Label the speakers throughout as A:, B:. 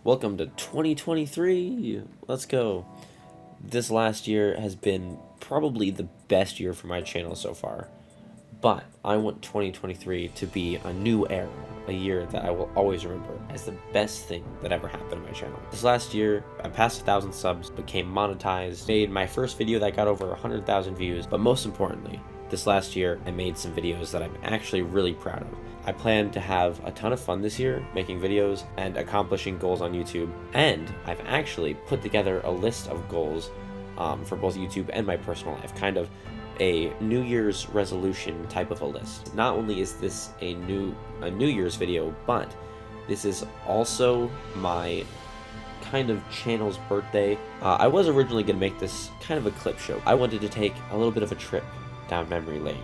A: Welcome to 2023. Let's go. This last year has been probably the best year for my channel so far. But I want 2023 to be a new era, a year that I will always remember as the best thing that ever happened to my channel. This last year, I passed 1,000 subs, became monetized, made my first video that got over 100,000 views, but most importantly, this last year, I made some videos that I'm actually really proud of. I plan to have a ton of fun this year, making videos and accomplishing goals on YouTube. And I've actually put together a list of goals for both YouTube and my personal life, kind of a New Year's resolution type of a list. Not only is this a New Year's video, but this is also my kind of channel's birthday. I was originally going to make this kind of a clip show. I wanted to take a little bit of a trip down memory lane,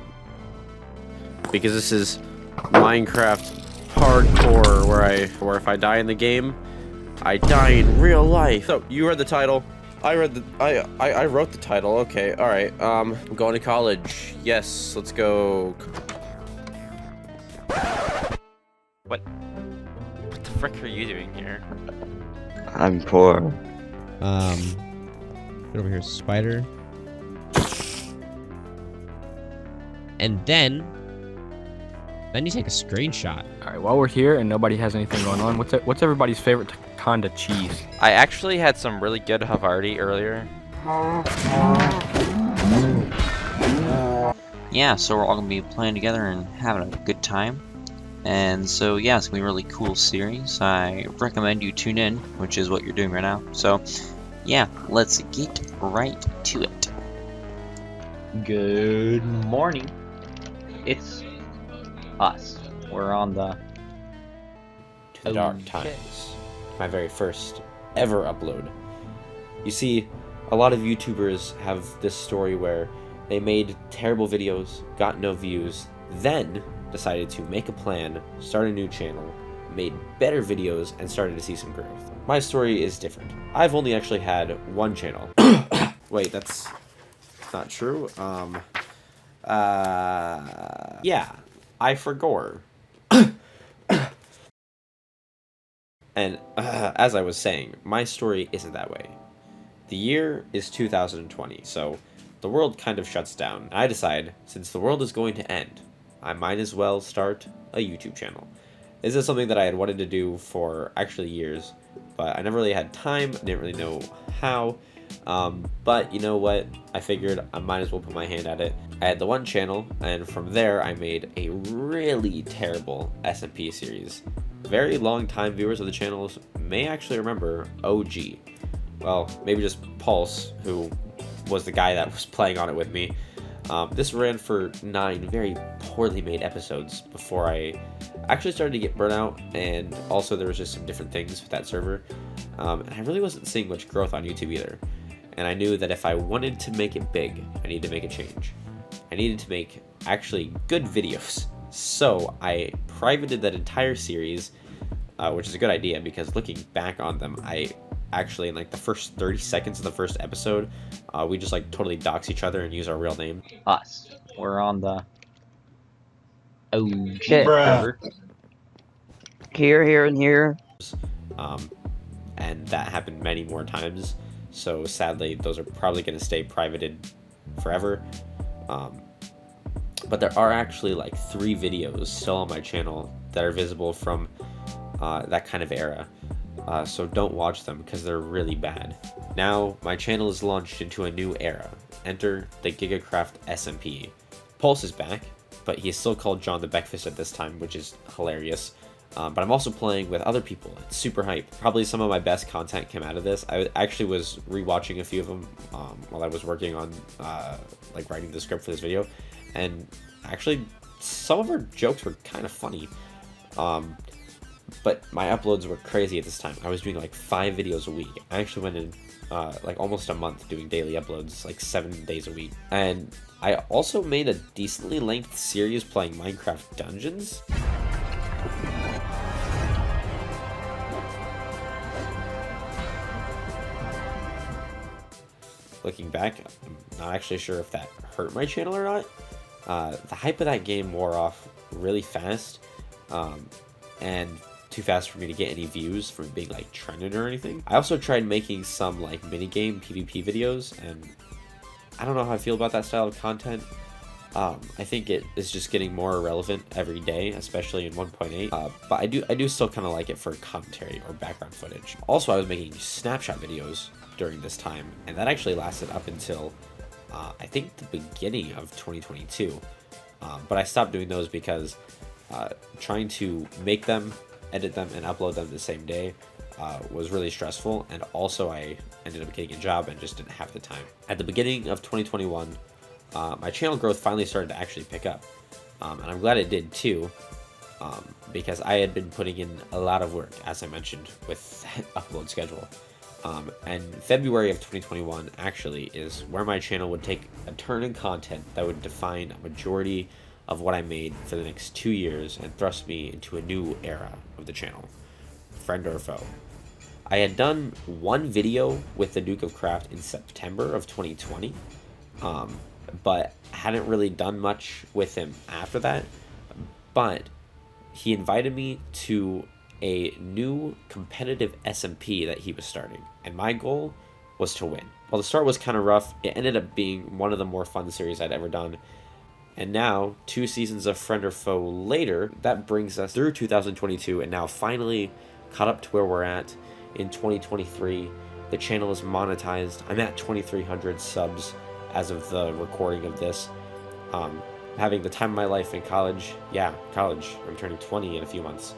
A: because this is Minecraft hardcore, where if I die in the game, I die in real life. So you read the title. I wrote the title. Okay, all right. I'm going to college. Yes, let's go. What the frick are you doing here?
B: I'm poor.
C: Get over here, spider. And then you take a screenshot.
D: All right, while we're here and nobody has anything going on, what's everybody's favorite kind of cheese?
E: I actually had some really good Havarti earlier.
F: Yeah, so we're all gonna be playing together and having a good time. And so yeah, it's gonna be a really cool series. I recommend you tune in, which is what you're doing right now. So yeah, let's get right to it.
G: Good morning. It's us. We're on the
A: To the dark times. My very first ever upload. You see, a lot of YouTubers have this story where they made terrible videos, got no views, then decided to make a plan, start a new channel, made better videos, and started to see some growth. My story is different. I've only actually had one channel. Wait, that's not true. Yeah, I forgot. And as I was saying, my story isn't that way. The year is 2020, so the world kind of shuts down. I decide, since the world is going to end, I might as well start a YouTube channel. This is something that I had wanted to do for actually years, but I never really had time, didn't really know how. But you know what? I figured I might as well put my hand at it. I had the one channel, and from there I made a really terrible SMP series. Very long time viewers of the channels may actually remember OG. Well, maybe just Pulse, who was the guy that was playing on it with me. This ran for 9 very poorly made episodes before I actually started to get burnout, and also there was just some different things with that server. And I really wasn't seeing much growth on YouTube either. And I knew that if I wanted to make it big, I needed to make a change. I needed to make actually good videos. So I privated that entire series, which is a good idea because looking back on them, I actually, in like the first 30 seconds of the first episode, we just like totally dox each other and use our real name.
G: us. We're on the OG
B: Shit.
G: server.
B: Here, and here.
A: And that happened many more times. So sadly, those are probably going to stay privated forever. But there are actually like 3 videos still on my channel that are visible from that kind of era. So don't watch them because they're really bad. Now my channel is launched into a new era. Enter the GigaCraft SMP. Pulse is back, but he is still called John the Beckfist at this time, which is hilarious. But I'm also playing with other people. It's super hype. Probably some of my best content came out of this. I actually was rewatching a few of them while I was working on like writing the script for this video, and actually some of her jokes were kind of funny. But my uploads were crazy at this time. I was doing like 5 videos a week. I actually went in like almost a month doing daily uploads, like 7 days a week. And I also made a decently length series playing Minecraft Dungeons. Looking back, I'm not actually sure if that hurt my channel or not. The hype of that game wore off really fast, and too fast for me to get any views from being like trending or anything. I also tried making some like minigame PvP videos, and I don't know how I feel about that style of content. I think it is just getting more relevant every day, especially in 1.8. But I do still kind of like it for commentary or background footage. Also, I was making snapshot videos during this time, and that actually lasted up until I think the beginning of 2022. But I stopped doing those because trying to make them, edit them, and upload them the same day was really stressful, and also I ended up getting a job and just didn't have the time. At the beginning of 2021, my channel growth finally started to actually pick up, and I'm glad it did too, because I had been putting in a lot of work, as I mentioned, with upload schedule. And February of 2021 actually is where my channel would take a turn in content that would define a majority of what I made for the next 2 years and thrust me into a new era of the channel, friend or foe. I had done one video with the Duke of Craft in September of 2020, but hadn't really done much with him after that. But he invited me to a new competitive SMP that he was starting, and my goal was to win. While the start was kind of rough, it ended up being one of the more fun series I'd ever done. And now, 2 seasons of Friend or Foe later, that brings us through 2022, and now finally caught up to where we're at in 2023. The channel is monetized. I'm at 2,300 subs as of the recording of this. Having the time of my life in college. Yeah, college. I'm turning 20 in a few months.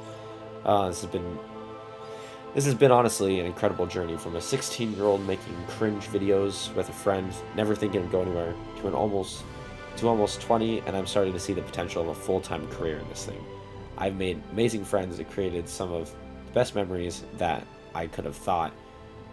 A: This has been honestly an incredible journey, from a 16-year-old making cringe videos with a friend, never thinking it'd go anywhere, to almost 20, and I'm starting to see the potential of a full-time career in this thing. I've made amazing friends and created some of the best memories that I could have thought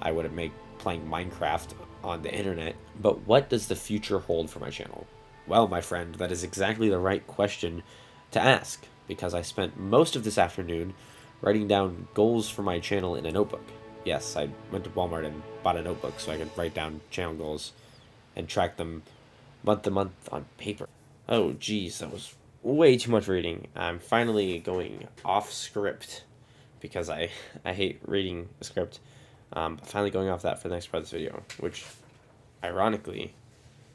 A: I would have made playing Minecraft on the internet. But what does the future hold for my channel? Well, my friend, that is exactly the right question to ask, because I spent most of this afternoon writing down goals for my channel in a notebook. Yes, I went to Walmart and bought a notebook so I could write down channel goals and track them month to month on paper. Oh geez, that was way too much reading. I'm finally going off script because I hate reading a script. Finally going off that for the next part of this video, which ironically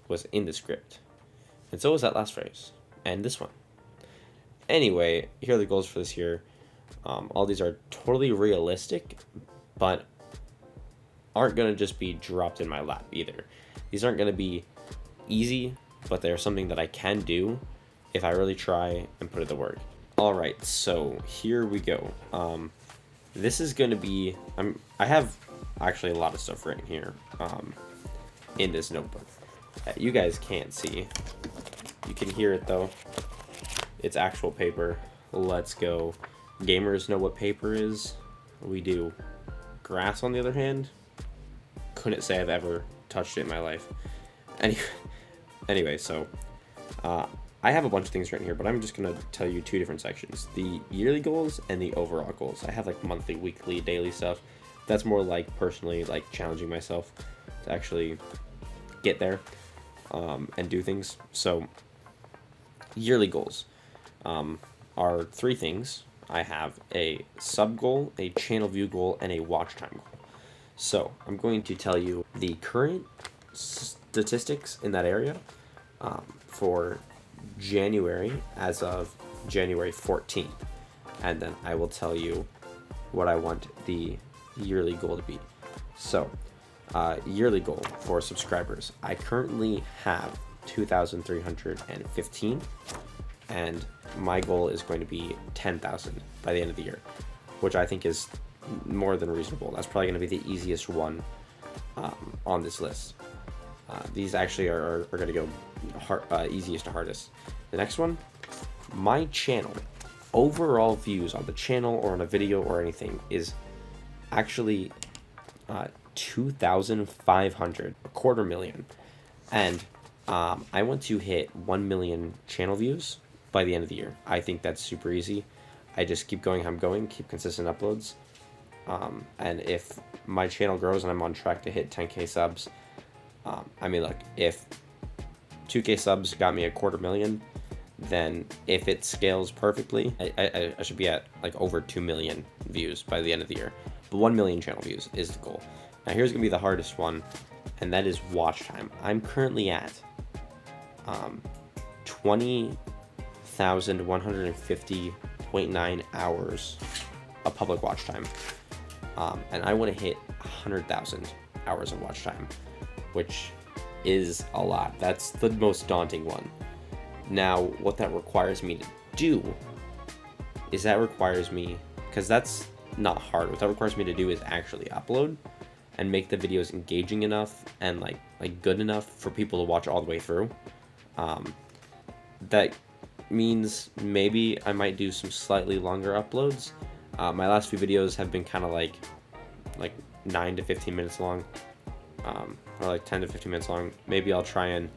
A: was in the script. And so was that last phrase, and this one. Anyway, here are the goals for this year. All these are totally realistic, but aren't going to just be dropped in my lap either. These aren't going to be easy, but they're something that I can do if I really try and put in the work. Alright, so here we go. This is going to be... I have actually a lot of stuff written here in this notebook. You guys can't see. You can hear it though. It's actual paper. Let's go. Gamers know what paper is. We do. Grass, on the other hand, couldn't say I've ever touched it in my life. Anyway, so I have a bunch of things written here, but I'm just going to tell you 2 different sections. The yearly goals and the overall goals. I have like monthly, weekly, daily stuff. That's more like personally like challenging myself to actually get there and do things. So yearly goals are 3 things. I have a sub goal, a channel view goal, and a watch time goal. So I'm going to tell you the current statistics in that area for January as of January 14th, and then I will tell you what I want the yearly goal to be. So yearly goal for subscribers, I currently have 2,315, and my goal is going to be 10,000 by the end of the year, which I think is more than reasonable. That's probably going to be the easiest one on this list. These actually are going to go easiest to hardest. The next one, my channel, overall views on the channel or on a video or anything is actually 2,500, 250,000. And I want to hit 1 million channel views by the end of the year. I think that's super easy. I just keep going how I'm going, keep consistent uploads. And if my channel grows and I'm on track to hit 10k subs, I mean, look, if 2k subs got me 250,000, then if it scales perfectly, I should be at like over 2 million views by the end of the year. But 1 million channel views is the goal. Now here's going to be the hardest one, and that is watch time. I'm currently at 20,150.9 hours of public watch time. And I want to hit 100,000 hours of watch time, which is a lot. That's the most daunting one. Now, what that requires me to do is because that's not hard. What that requires me to do is actually upload and make the videos engaging enough and like good enough for people to watch all the way through. That means maybe I might do some slightly longer uploads. My last few videos have been kind of like 9 to 15 minutes long, or like 10 to 15 minutes long. Maybe I'll try and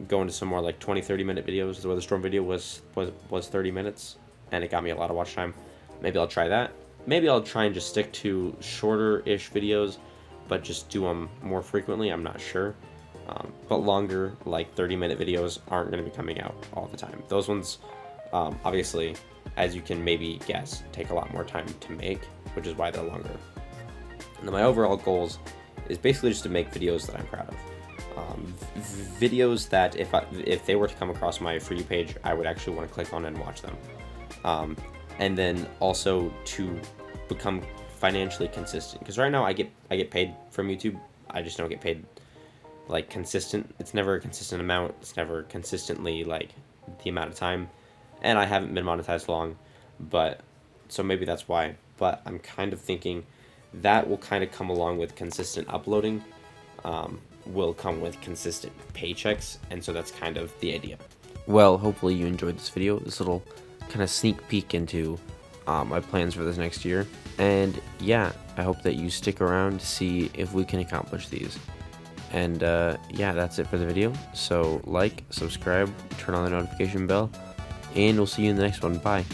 A: go into some more like 20-30 minute videos where the storm video was 30 minutes and it got me a lot of watch time. Maybe I'll try that. Maybe I'll try and just stick to shorter-ish videos, but just do them more frequently. I'm not sure. But longer, like 30-minute videos aren't going to be coming out all the time. Those ones, obviously, as you can maybe guess, take a lot more time to make, which is why they're longer. And then my overall goals is basically just to make videos that I'm proud of. Videos that if they were to come across my For You page, I would actually want to click on and watch them. And then also to become financially consistent, because right now I get paid from YouTube. I just don't get paid like consistent. It's never a consistent amount. It's never consistently like the amount of time, and I haven't been monetized long, but so maybe that's why. But I'm kind of thinking that will kind of come along with consistent uploading, will come with consistent paychecks, and so that's kind of the idea. Well, hopefully you enjoyed this video, this little kind of sneak peek into my plans for this next year. And yeah, I hope that you stick around to see if we can accomplish these. And yeah, that's it for the video. So like, subscribe, turn on the notification bell, and we'll see you in the next one. Bye.